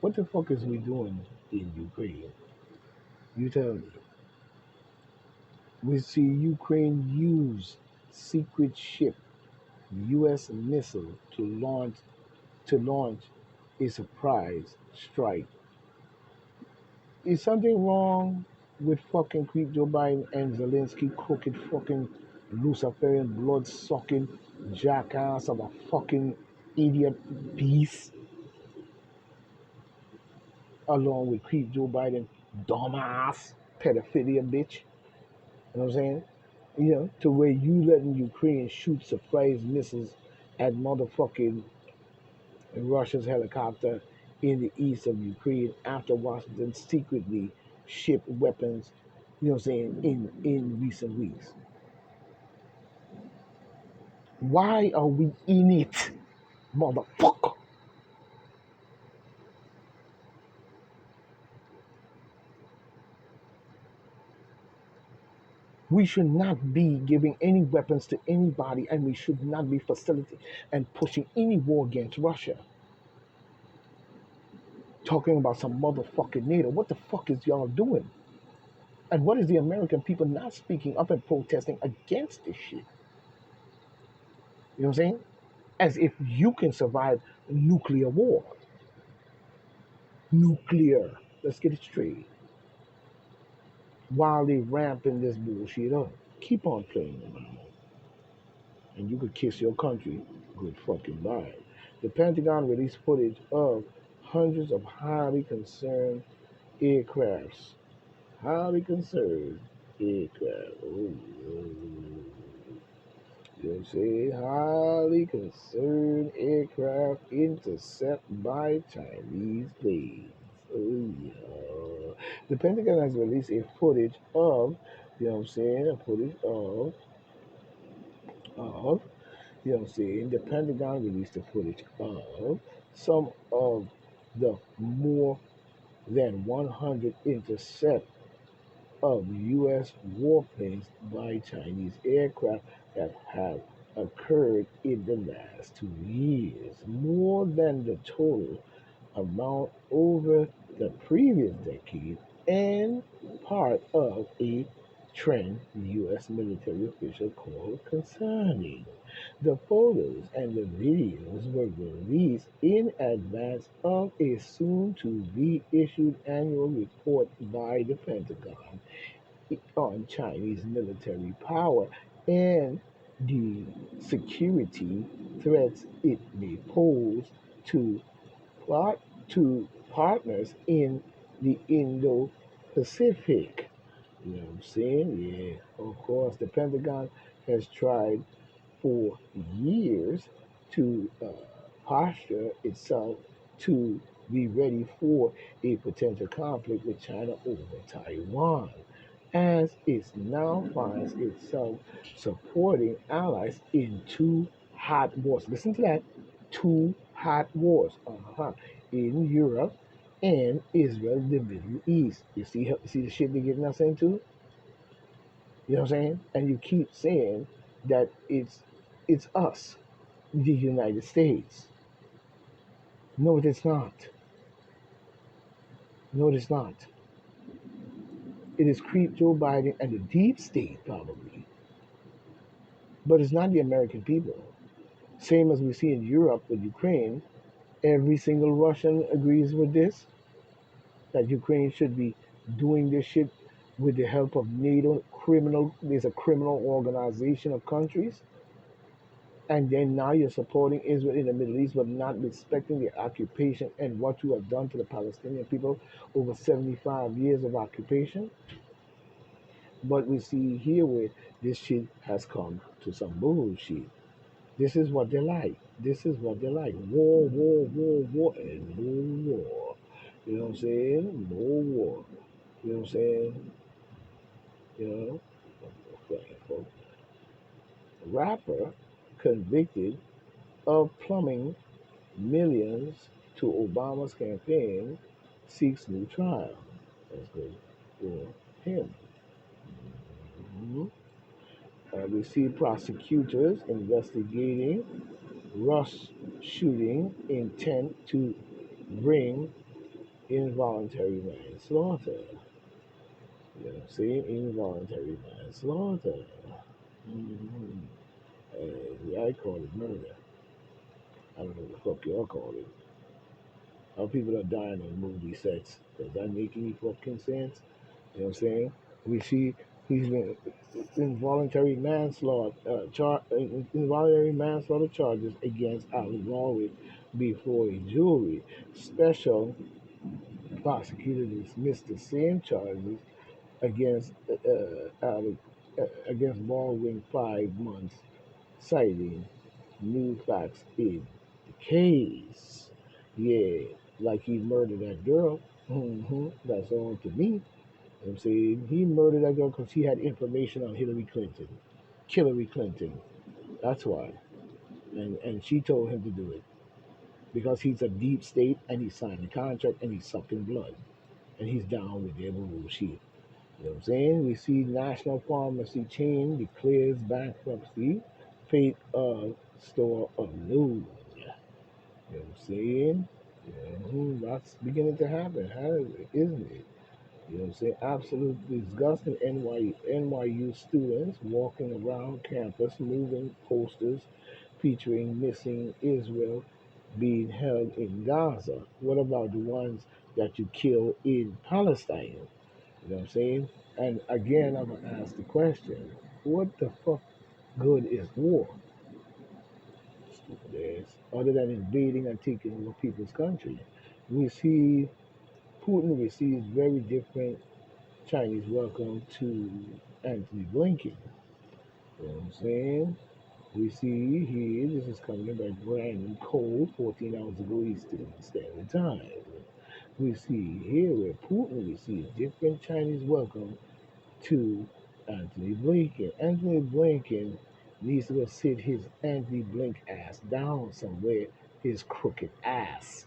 What the fuck is we doing in Ukraine? You tell me. We see Ukraine use secret ship U.S. missile to launch a surprise strike. Is something wrong with fucking creep Joe Biden and Zelensky crooked fucking Luciferian blood sucking jackass of a fucking idiot beast along with creep Joe Biden dumbass pedophilia bitch? You know what I'm saying? To where you letting Ukraine shoot surprise missiles at motherfucking Russia's helicopter in the east of Ukraine after Washington secretly shipped weapons, in recent weeks. Why are we in it, motherfucker? We should not be giving any weapons to anybody, and we should not be facilitating and pushing any war against Russia. Talking about some motherfucking NATO. What the fuck is y'all doing? And what is the American people not speaking up and protesting against this shit? You know what I'm saying? As if you can survive nuclear war. Nuclear. Let's get it straight. While they ramping this bullshit up. Keep on playing around. And you could kiss your country good fucking bye. The Pentagon released footage of hundreds of highly concerned aircrafts. Highly concerned aircraft. Oh, you say highly concerned aircraft intercept by Chinese planes. Oh yeah. The Pentagon has released a footage of, a footage of, the Pentagon released a footage of some of the more than 100 intercept of U.S. warplanes by Chinese aircraft that have occurred in the last 2 years, more than the total amount over the previous decade, and part of a trend the U.S. military official called concerning. The photos and the videos were released in advance of a soon to be issued annual report by the Pentagon on Chinese military power and the security threats it may pose to plot to partners in the Indo-Pacific. You know what I'm saying? Yeah, of course, the Pentagon has tried for years to posture itself to be ready for a potential conflict with China over Taiwan, as it now finds itself supporting allies in two hot wars. Listen to that, two hot wars. In Europe and Israel, the Middle East. You see the shit they're getting us into? You know what I'm saying? And you keep saying that it's us, the United States. No, it is not. No, it is not. It is creep Joe Biden and the deep state, probably. But it's not the American people. Same as we see in Europe with Ukraine. Every single Russian agrees with this, that Ukraine should be doing this shit with the help of NATO criminal. There's a criminal organization of countries, and then now you're supporting Israel in the Middle East, but not respecting the occupation and what you have done to the Palestinian people over 75 years of occupation. But we see here where this shit has come to some bullshit. This is what they like. This is what they like. War, war, war, war, and no war. You know what I'm saying? No war. You know what I'm saying? You know? Rapper convicted of plumbing millions to Obama's campaign seeks new trial. That's good for him. Mhm. We see prosecutors investigating Rush shooting intent to bring involuntary manslaughter. You know what I'm saying? Involuntary manslaughter. Mm-hmm. Yeah, I call it murder. I don't know what the fuck y'all call it. How people are dying on movie sets. Does that make any fucking sense? You know what I'm saying? We see he's been involuntary manslaughter charges against Alec Baldwin before a jury. Special prosecutor dismissed the same charges against Alec against Baldwin 5 months, citing new facts in the case. Yeah, like he murdered that girl. That's all to me. You know what I'm saying? He murdered that girl because he had information on Hillary Clinton. Hillary Clinton. That's why. And she told him to do it. Because he's a deep state and he signed the contract and he's sucking blood. And he's down with their bullshit. You know what I'm saying? We see National Pharmacy Chain declares bankruptcy. Fate of store alone. You know what I'm saying? That's beginning to happen, isn't it? You know what I'm saying? Absolutely disgusting. NYU students walking around campus moving posters featuring missing Israel being held in Gaza. What about the ones that you kill in Palestine? You know what I'm saying? And again, I'm going to ask the question, what the fuck good is war? Stupid ass. Other than invading and taking over people's country. We see Putin receives very different Chinese welcome to Anthony Blinken. You know what I'm saying? We see here, this is coming by Brandon Cole, 14 hours ago Eastern Standard Time. We see here where Putin receives different Chinese welcome to Anthony Blinken. Anthony Blinken needs to go sit his Anthony Blink ass down somewhere, his crooked ass.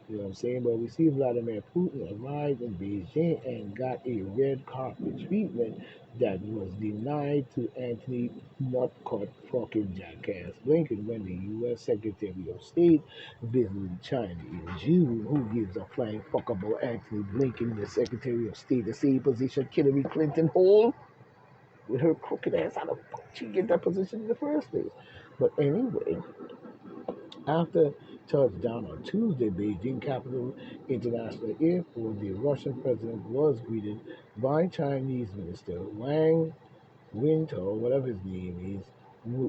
You know what I'm saying? But we see Vladimir Putin arrived in Beijing and got a red carpet treatment that was denied to Anthony Nutcut fucking jackass Blinken when the U.S. Secretary of State visited China in June. Who gives a flying fuck about Anthony Blinken, the Secretary of State, the same position Hillary Clinton hold? With her crooked ass, how the fuck she get that position in the first place? But anyway, after touchdown on Tuesday, Beijing Capital International Airport, the Russian president was greeted by Chinese Minister Wang Wintao, whatever his name is,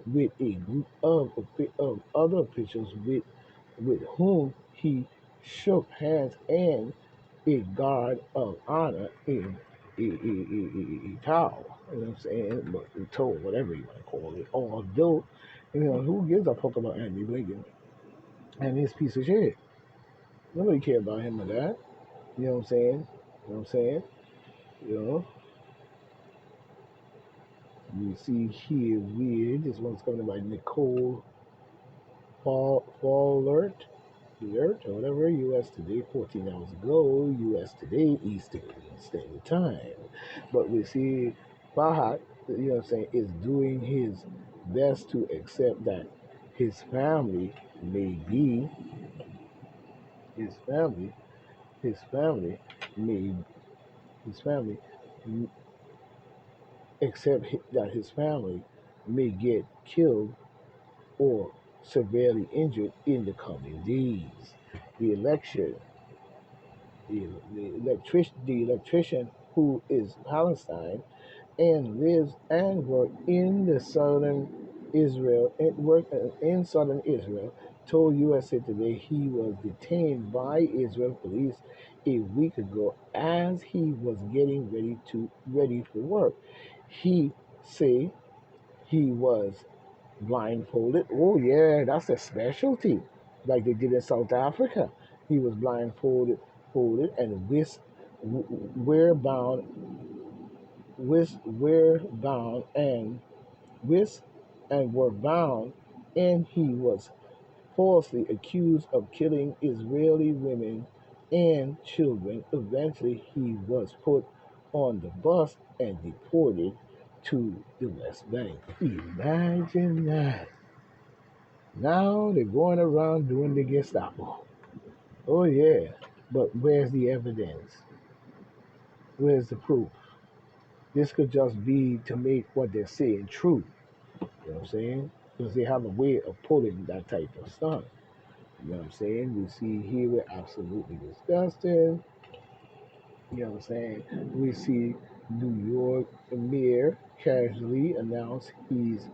with a group of other officials with whom he shook hands and a guard of honor in a towel. You know what I'm saying? But a toe, whatever you want to call it. Although, who gives a fuck about Andy Blinken and his piece of shit? Nobody care about him or that. You know what I'm saying? You know what I'm saying? You know, you see here weird. This one's coming by Nicole Fall Alert or whatever. U.S. Today, 14 hours ago. U.S. Today, Eastern Standard Time. But we see Fahad, you know what I'm saying, is doing his best to accept that his family may be his family. His family may his family except that his family may get killed or severely injured in the coming days. The election, the electrician who is Palestine and lives and works in the southern Israel, in southern Israel, told USA Today he was detained by Israel police a week ago as he was getting ready for work. He say he was blindfolded. Oh yeah, that's a specialty, like they did in South Africa. He was blindfolded, folded, and wear bound, wear bound, and whisked and were bound, and he was falsely accused of killing Israeli women and children. Eventually, he was put on the bus and deported to the West Bank. Imagine that. Now they're going around doing the Gestapo. Oh, yeah. But where's the evidence? Where's the proof? This could just be to make what they're saying true. You know what I'm saying? Because they have a way of pulling that type of stunt. You know what I'm saying? We see here we're absolutely disgusting. You know what I'm saying? We see New York mayor casually announce he's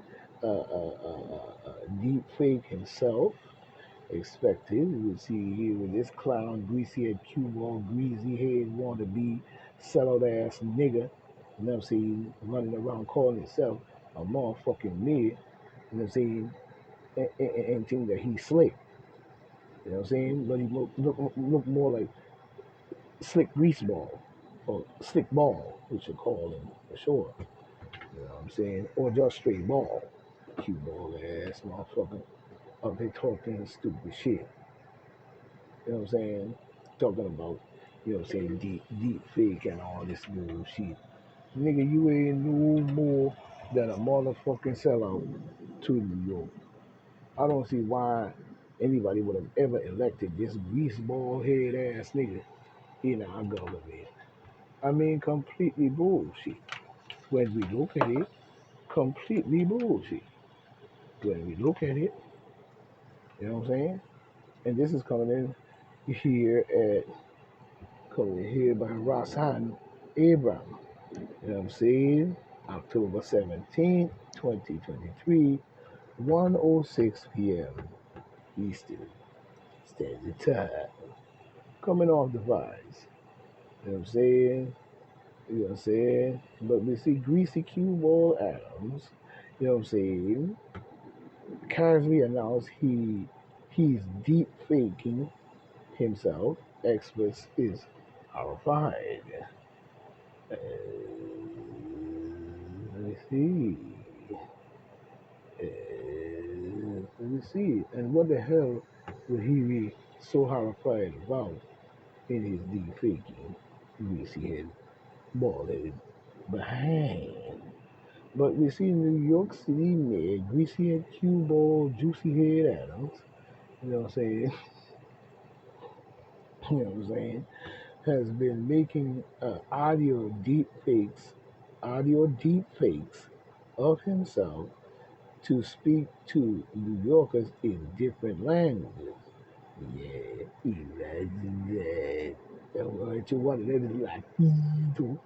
deep fake himself. Expected. We see here with this clown, greasy head, cue ball, greasy head, wannabe, sellout ass nigga. You know what I'm saying? Running around calling himself a motherfucking mayor. You know what I'm saying? And think that he's slick. You know what I'm saying? But he look more like slick grease ball or slick ball, we should call him for sure. You know what I'm saying? Or just straight ball. Cue ball ass motherfucker up there talking stupid shit. You know what I'm saying? Talking about, you know what I'm saying, deep fake and all this new shit. Nigga, you ain't no more than a motherfucking sellout to New York. I don't see why anybody would have ever elected this greaseball head ass nigga in our government. I mean, completely bullshit. When we look at it, completely bullshit. When we look at it, you know what I'm saying? And this is here at coming here by Rasan Abraham. You know what I'm saying? October 17th, 2023, 1:06 p.m. Eastern Standard Time. Coming off the vibes. You know what I'm saying? You know what I'm saying? But we see Greasy Q Ball Adams, you know what I'm saying, casually announced he's deep faking himself. Experts is horrified. Uh, let me see. Let me see. And what the hell would he be so horrified about in his deep faking? Greasy head, bald headed behind. But we see New York City Mayor, Greasy Head Cue Ball, Juicy Head Adams, you know what I'm saying? You know what I'm saying? Has been making audio deep fakes of himself to speak to New Yorkers in different languages. Yeah, imagine that. To one of them is like, you know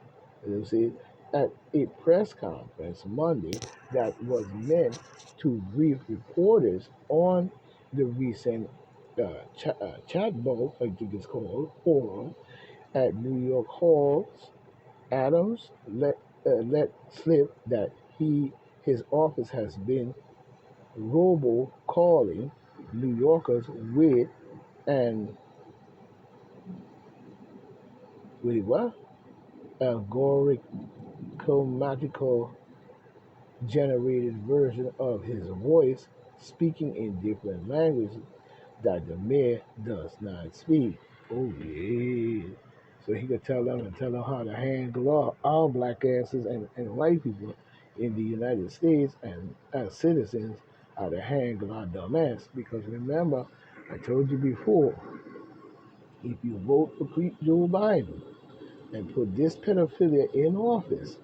what I'm saying? At a press conference Monday that was meant to brief reporters on the recent chatbot, I think it's called, forum at New York Halls, Adams let slip that his office has been robo calling New Yorkers and with what? Algorithmical generated version of his voice speaking in different languages that the mayor does not speak. Oh yeah. So he could tell them how to handle all black asses and white people in the United States and as citizens how to handle our dumb ass. Because remember, I told you before, if you vote for Joe Biden and put this pedophilia in office,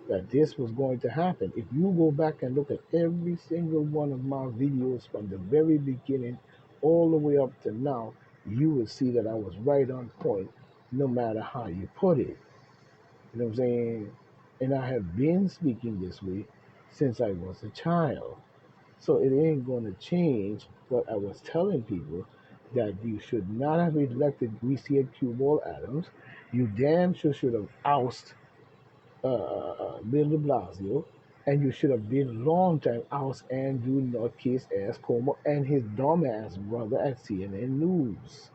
that this was going to happen. If you go back and look at every single one of my videos from the very beginning all the way up to now, you will see that I was right on point no matter how you put it. You know what I'm saying? And I have been speaking this way since I was a child. So it ain't going to change what I was telling people that you should not have elected Greasy Head Q Ball Adams. You damn sure should have ousted Bill de Blasio, and you should have been long time oust Andrew Nutcase ass Cuomo and his dumbass brother at CNN News.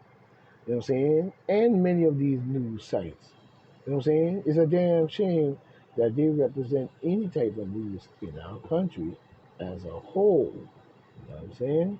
You know what I'm saying? And many of these news sites. You know what I'm saying? It's a damn shame that they represent any type of news in our country as a whole. You know what I'm saying?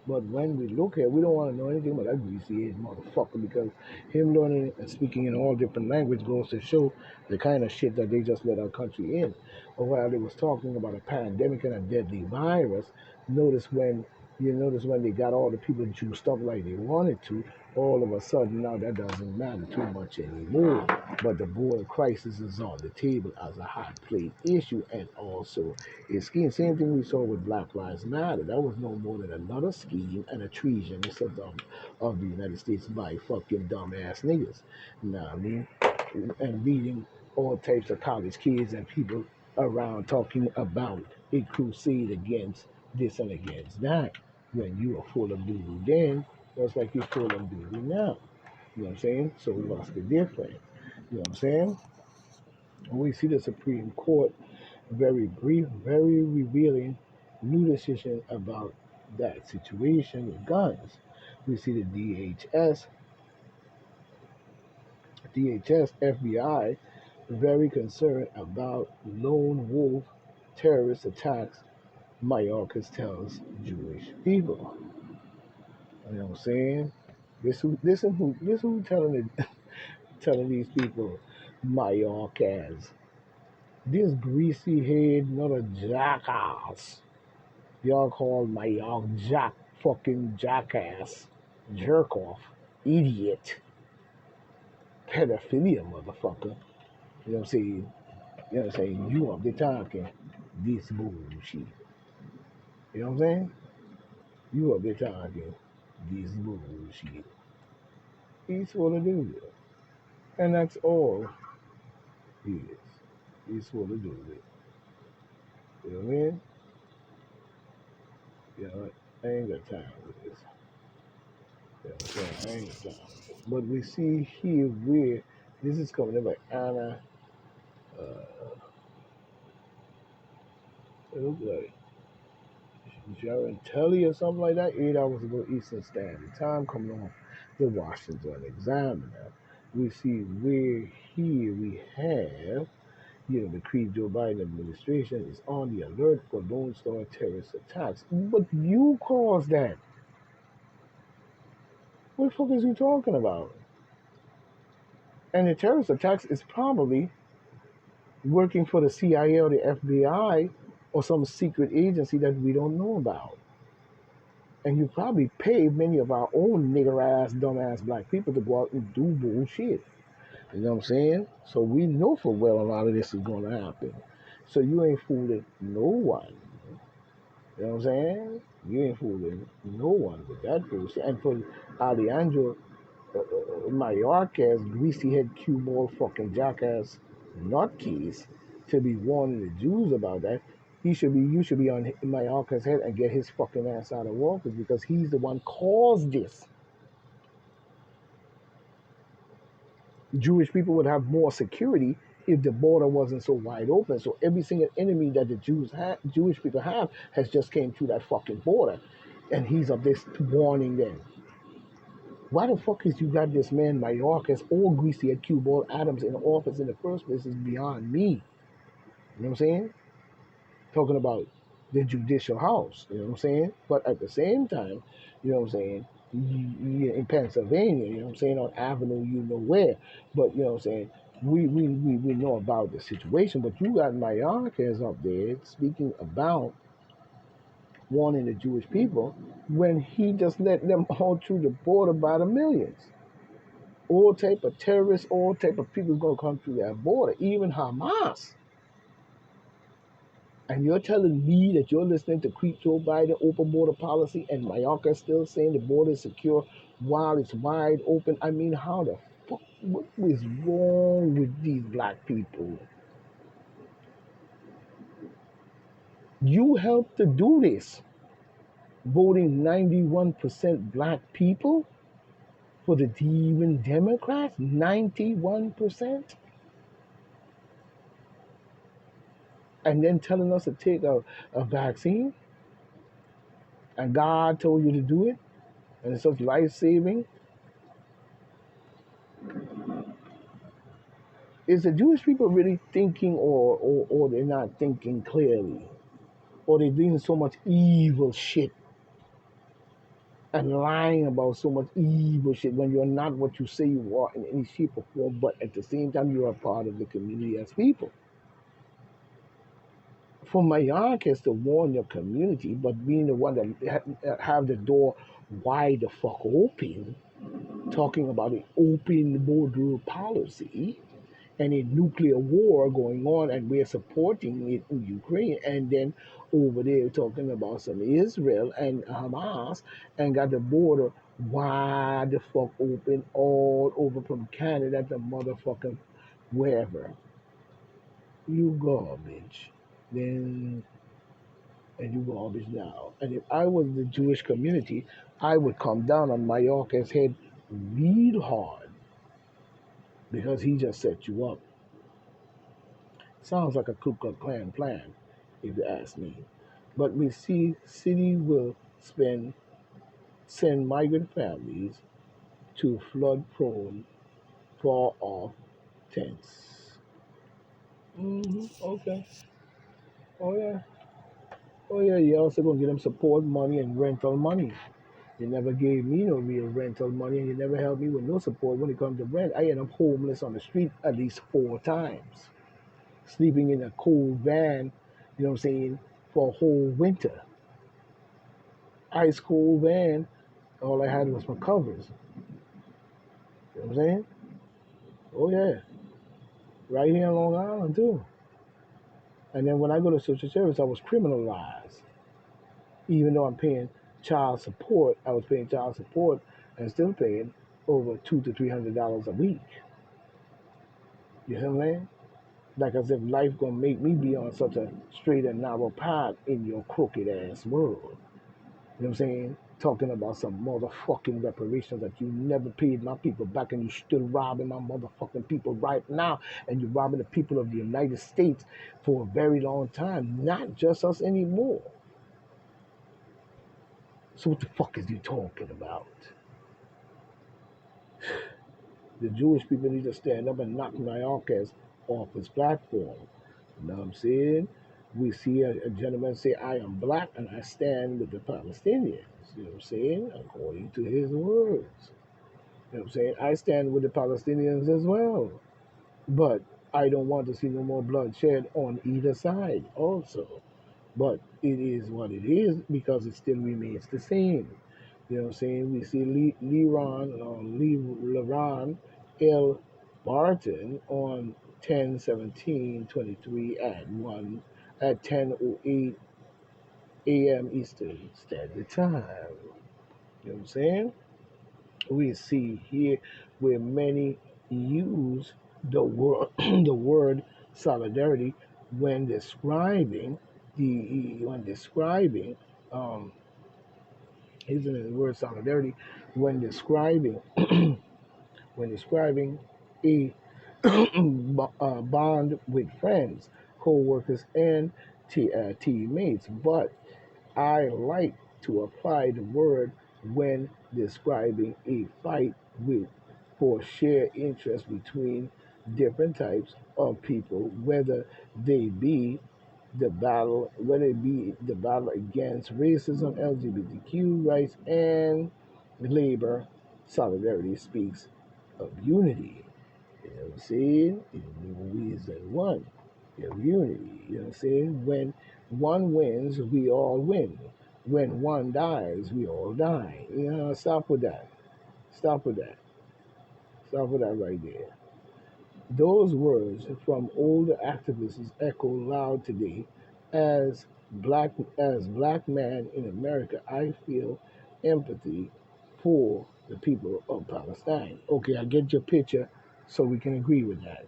But when we look at, we don't want to know anything about that greasy head motherfucker because him learning and speaking in all different languages goes to show the kind of shit that they just let our country in. But while they was talking about a pandemic and a deadly virus, notice when You notice when they got all the people juiced up like they wanted to, all of a sudden now that doesn't matter too much anymore. But the border crisis is on the table as a hot plate issue, and also a scheme. Same thing we saw with Black Lives Matter. That was no more than another scheme and a treason of the United States by fucking dumbass niggas. Now I mean, and leading all types of college kids and people around talking about a crusade against this and against that. When you are full of doo-doo then, just like you're full of doo-doo now. You know what I'm saying? So what's the difference? You know what I'm saying? We see the Supreme Court very brief, very revealing new decision about that situation with guns. We see the DHS, FBI, very concerned about lone wolf terrorist attacks Mayorkas tells Jewish people. You know what I'm saying? This who telling these people Mayorkas. This greasy head, not a jackass. Y'all call Mayork Jack fucking jackass, jerk off, idiot, pedophilia motherfucker. You know what I'm saying? You know what I'm saying? You up there talking this bullshit. You know what I'm saying? You up there talking this bullshit. He's full of do it. And that's all he is. He's full of do it. You know what I mean? You know what? I ain't got time for this. You know what I'm saying? I ain't got time for this. But we see here where this is coming in by Anna. It looks like Sharon Telly or something like that, 8 hours ago Eastern Standard Time, coming off the Washington Examiner. We see where here we have, the Joe Biden administration is on the alert for Lone Star terrorist attacks. But you caused that. What the fuck is he talking about? And the terrorist attacks is probably working for the CIA or the FBI or some secret agency that we don't know about. And you probably pay many of our own nigger ass, dumbass black people to go out and do bullshit. You know what I'm saying? So we know for well a lot of this is going to happen. So you ain't fooling no one. You know what I'm saying? You ain't fooling no one with that bullshit. And for Alejandro Mayorkas, greasy head cue ball fucking jackass nutcase to be warning the Jews about that, you should be on Mayorkas' head and get his fucking ass out of office because he's the one caused this. Jewish people would have more security if the border wasn't so wide open. So every single enemy that the Jewish people have has just came through that fucking border, and he's up this warning them. Why the fuck is you got this man Mayorkas or Greasy at Q Ball Adams in the office in the first place is beyond me. You know what I'm saying? Talking about the judicial house. You know what I'm saying? But at the same time, you know what I'm saying? In Pennsylvania, you know what I'm saying, on Avenue, you know where. But you know what I'm saying? We know about the situation, but you got Mayorkas up there speaking about warning the Jewish people when he just let them all through the border by the millions. All type of terrorists, all type of people is gonna come through that border, even Hamas. And you're telling me that you're listening to Joe Biden open border policy and Mayorkas still saying the border is secure while it's wide open? I mean, how the fuck, what is wrong with these black people? You helped to do this, voting 91% black people for the even Democrats, 91%? And then telling us to take a vaccine, and God told you to do it, and it's such life-saving. Is the Jewish people really thinking, or they're not thinking clearly? Or they're doing so much evil shit and lying about so much evil shit when you're not what you say you are in any shape or form, but at the same time you're a part of the community as people. for Mayorkas to warn your community, but being the one that have the door wide the fuck open, talking about an open border policy and a nuclear war going on, and we're supporting it in Ukraine, and then over there talking about some Israel and Hamas, and got the border wide the fuck open all over from Canada to motherfucking wherever. You garbage. Then and you garbage now. And if I was the Jewish community, I would come down on Mayorkas' head real hard because he just set you up. Sounds like a Ku Klux Klan plan, if you ask me. But we see city will send migrant families to flood-prone, far-off tents. Okay. Oh yeah. Oh yeah. You're also gonna get them support money and rental money. You never gave me no real rental money, and you never helped me with no support when it comes to rent. I end up homeless on the street at least 4 times, sleeping in a cold van, you know what I'm saying, for a whole winter. Ice cold van. All I had was my covers. You know what I'm saying? Oh yeah, right here in Long Island too. And then when I go to social service, I was criminalized. Even though I'm paying child support, I was paying child support and still paying over $200 to $300 a week. You know what I'm saying? Like as if life gonna make me be on such a straight and narrow path in your crooked ass world. You know what I'm saying? Talking about some motherfucking reparations that you never paid my people back, and you still robbing my motherfucking people right now, and you're robbing the people of the United States for a very long time, not just us anymore. So what the fuck is you talking about? The Jewish people need to stand up and knock Mayorkas off his platform. You know what I'm saying? We see a gentleman say, I am black and I stand with the Palestinians. You know what I'm saying? According to his words. You know what I'm saying? I stand with the Palestinians as well. But I don't want to see no more bloodshed on either side also. But it is what it is because it still remains the same. You know what I'm saying? We see Leron L. Barton on 10/17/23 at 10:08 a.m. Eastern Standard Time. You know what I'm saying? We see here where many use the word the word solidarity when describing when describing um isn't it the word solidarity when describing when describing a bond with friends, co-workers, and teammates. But I like to apply the word when describing a fight with for shared interest between different types of people, whether it be the battle against racism, LGBTQ rights, and labor. Solidarity speaks of unity. You know what I'm saying? In more ways than one. Of unity. You know what I'm saying? When one wins, we all win. When one dies, we all die. You know, stop with that. Stop with that. Stop with that right there. Those words from older activists echo loud today. As black man in America, I feel empathy for the people of Palestine. Okay, I get your picture, so we can agree with that.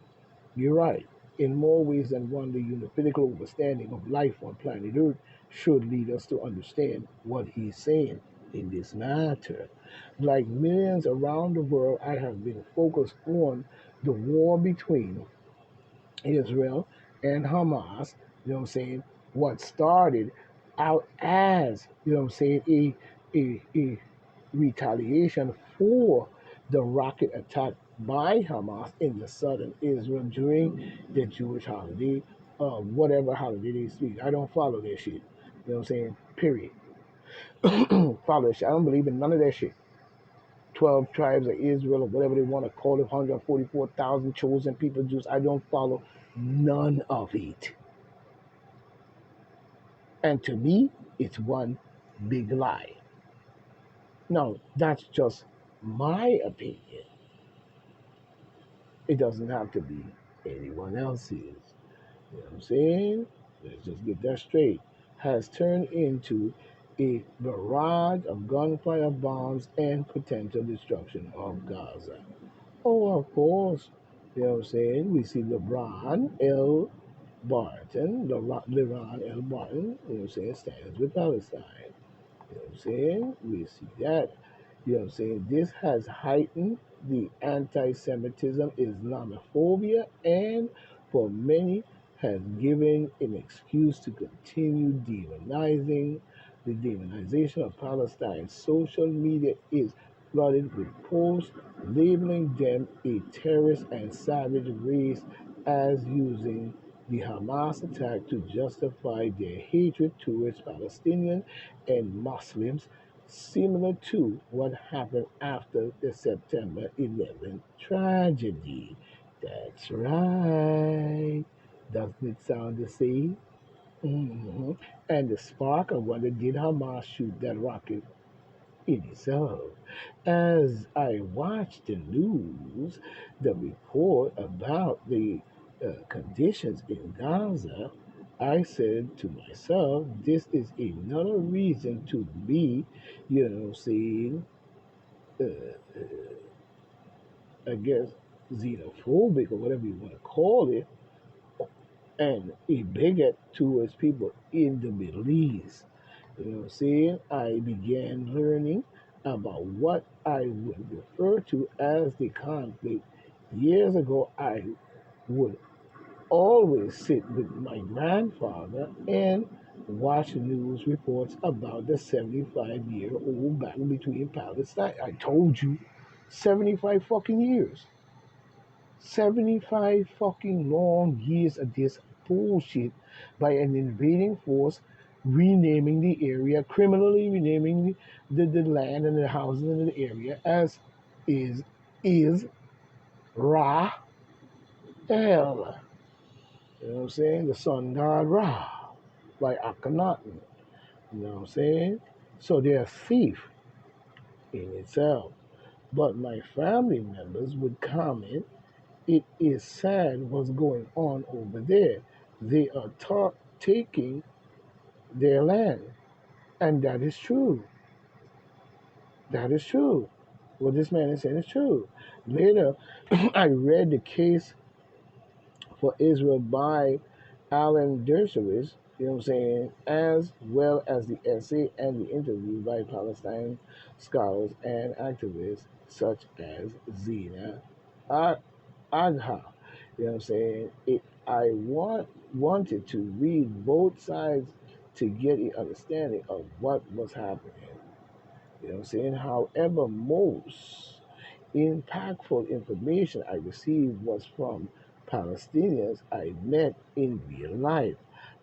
You're right. In more ways than one, the unifical understanding of life on planet Earth should lead us to understand what he's saying in this matter. Like millions around the world, I have been focused on the war between Israel and Hamas, you know what I'm saying? What started out as, you know what I'm saying, a retaliation for the rocket attack by Hamas in the southern Israel during the Jewish holiday, whatever holiday they speak. I don't follow their shit. You know what I'm saying? Period. Follow that shit. I don't believe in none of that shit. 12 tribes of Israel, or whatever they want to call it, 144,000 chosen people, Jews. I don't follow none of it. And to me, it's one big lie. Now, that's just my opinion. It doesn't have to be anyone else's. You know what I'm saying? Let's just get that straight. Has turned into a barrage of gunfire bombs and potential destruction of Gaza. Oh, of course. You know what I'm saying? We see LeBron L. Barton, you know what I'm saying, stands with Palestine. You know what I'm saying? We see that. You know what I'm saying? This has heightened the anti Semitism, Islamophobia, and for many has given an excuse to continue demonizing. The demonization of Palestine. Social media is flooded with posts labeling them a terrorist and savage race as using the Hamas attack to justify their hatred towards Palestinians and Muslims, similar to what happened after the September 11th tragedy. That's right. Doesn't it sound the same? hmm And the spark of wonder, did Hamas shoot that rocket in itself? As I watched the news, the report about the conditions in Gaza, I said to myself, this is another reason to be, saying, uh, I guess, xenophobic or whatever you want to call it, and a bigot towards people in the Middle East. You know what I'm saying? I began learning about what I would refer to as the conflict. Years ago, I would always sit with my grandfather and watch news reports about the 75-year-old battle between Palestine. I told you, 75 fucking years. 75 fucking long years of this bullshit by an invading force renaming the area, criminally renaming the land and the houses in the area as is Ra El. You know what I'm saying? The sun god Ra by Akhenaten. You know what I'm saying? So they're a thief in itself. But my family members would comment, it is sad what's going on over there. They are taking their land. And that is true. That is true. What this man is saying is true. Later, I read the case for Israel by Alan Dershowitz, you know what I'm saying, as well as the essay and the interview by Palestine scholars and activists such as Zena Agha. You know what I'm saying? Wanted to read both sides to get an understanding of what was happening. You know what I'm saying? However, most impactful information I received was from Palestinians I met in real life.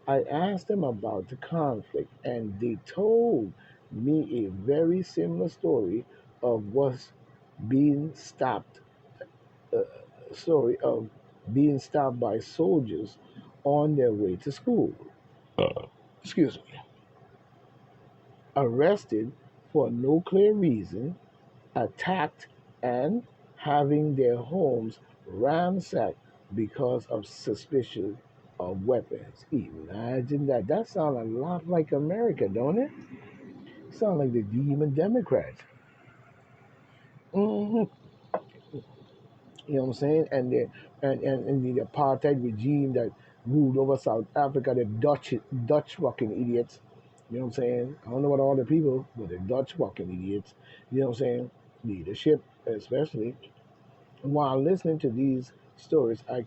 I asked them about the conflict, and they told me a very similar story of what's being stopped, uh, story of being stopped by soldiers on their way to school. Excuse me. Arrested for no clear reason, attacked, and having their homes ransacked because of suspicion of weapons. Imagine that. That sounds a lot like America, don't it? Sound like the demon Democrats. hmm You know what I'm saying? And the apartheid regime that ruled over South Africa, the Dutch fucking idiots. You know what I'm saying? I don't know about all the people, but the Dutch fucking idiots. You know what I'm saying? Leadership, especially. While listening to these stories, I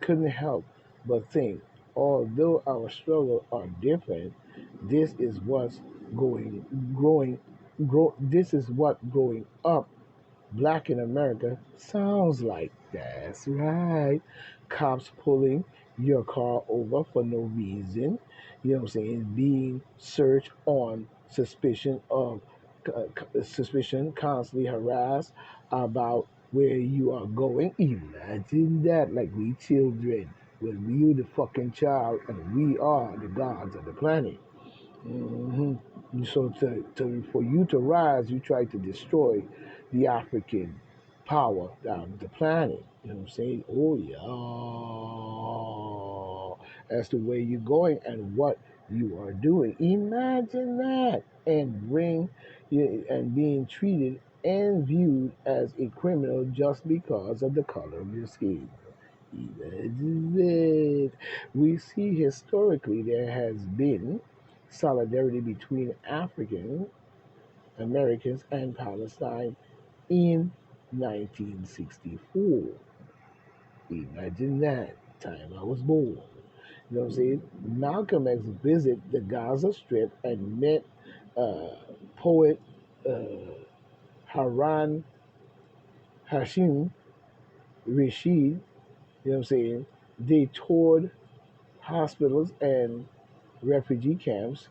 couldn't help but think, although our struggles are different, this is what's going growing this is what growing up black in America sounds like. That's right. Cops pulling your car over for no reason. You know what I'm saying? Being searched on suspicion, constantly harassed about where you are going. Imagine that, like we children. When we the fucking child and we are the gods of the planet. hmm So for you to rise, you try to destroy the African power down the planet. You know what I'm saying? Oh yeah, that's the way you're going and what you are doing. Imagine that, and and being treated and viewed as a criminal just because of the color of your skin. Imagine that. We see historically there has been solidarity between African Americans and Palestine in 1964. Imagine that. Time I was born. You know what I'm saying? Malcolm X visited the Gaza Strip and met uh, poet uh, Haran Hashim Rashid. You know what I'm saying? They toured hospitals and refugee camps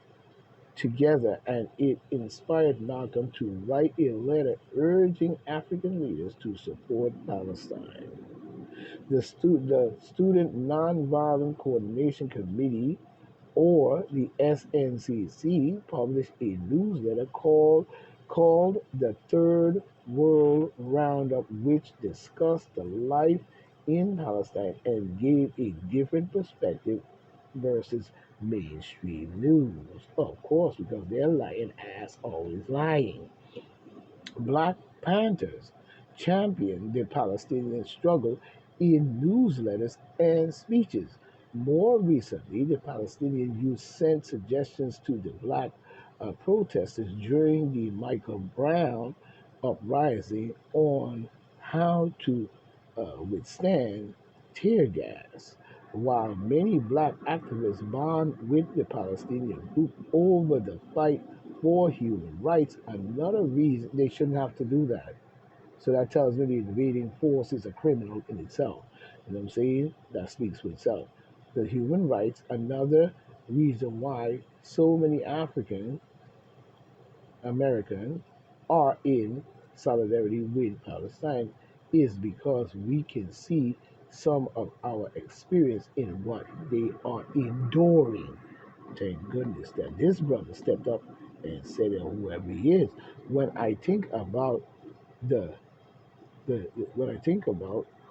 together, and it inspired Malcolm to write a letter urging African leaders to support Palestine. The Student Nonviolent Coordination Committee, or the SNCC, published a newsletter called the Third World Roundup, which discussed the life in Palestine and gave a different perspective versus mainstream news. Of course, because they're lying ass always lying. Black Panthers championed the Palestinian struggle in newsletters and speeches. More recently, the Palestinian youth sent suggestions to the black protesters during the Michael Brown uprising on how to withstand tear gas. While many black activists bond with the Palestinian group over the fight for human rights, another reason they shouldn't have to do that. So that tells me the invading force is a criminal in itself. You know what I'm saying? That speaks for itself. The human rights, another reason why so many African Americans are in solidarity with Palestine is because we can see some of our experience in what they are enduring. Thank goodness that this brother stepped up and said it, whoever he is. When I think about the when I think about